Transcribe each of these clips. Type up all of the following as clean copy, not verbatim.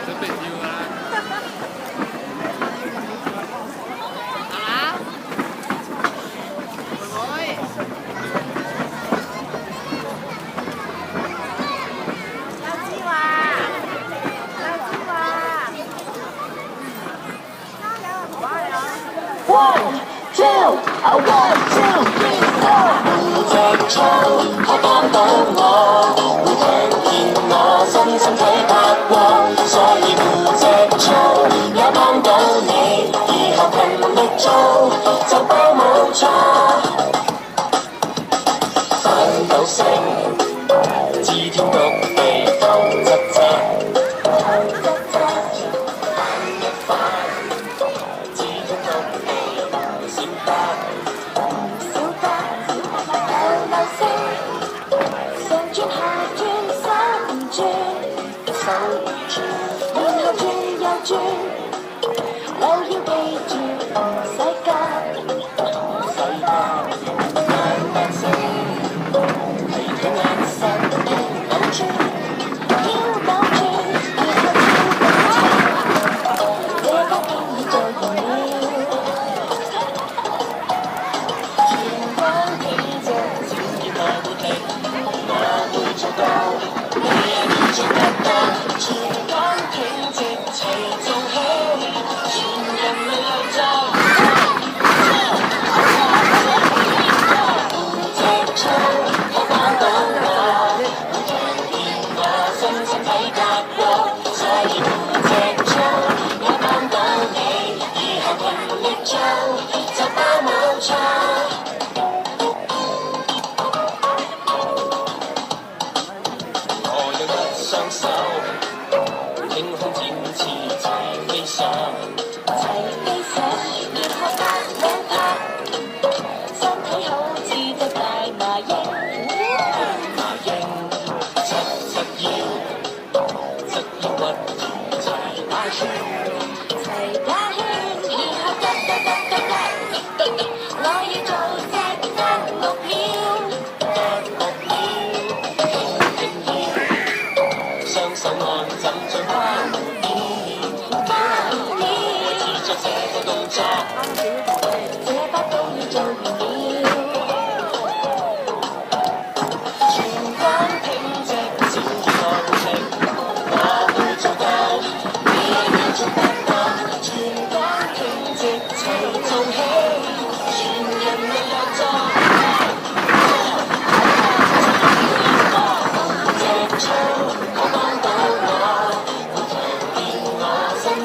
準備跳㗎啦！One, two, one, two, three, four。每隻操可幫到我，會聽見我身心體發光，所以每隻操也幫到你，以後勤力做就包冇錯。反斗星，知天獨地頭側側。都要記住唔使急，眼白色係睇眼神要扭轉，然後跳這個建議做完了。全關起隻，只要我會聽，我會做到，你也要做得到。全關起隻，齊做起。雙手天空展翅齊飛上，齊飛上，然後拍兩拍，身體好似隻大麻鷹，麻鷹側腰屈住齊打圈，齊打圈，然後得，我要做隻得目標。雙手按枕進花蝴蝶，維持着這個動作，這把都要做完了。全關挺直，只要我會聽，我會做到，你也要做得到。全關挺直，齊做起，全人力合作。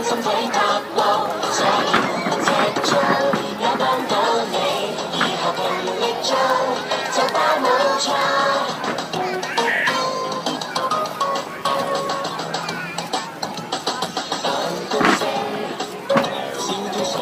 身體發光，所以每隻操也幫到你，以後勤力做就包冇錯。辦公聲，小跳水。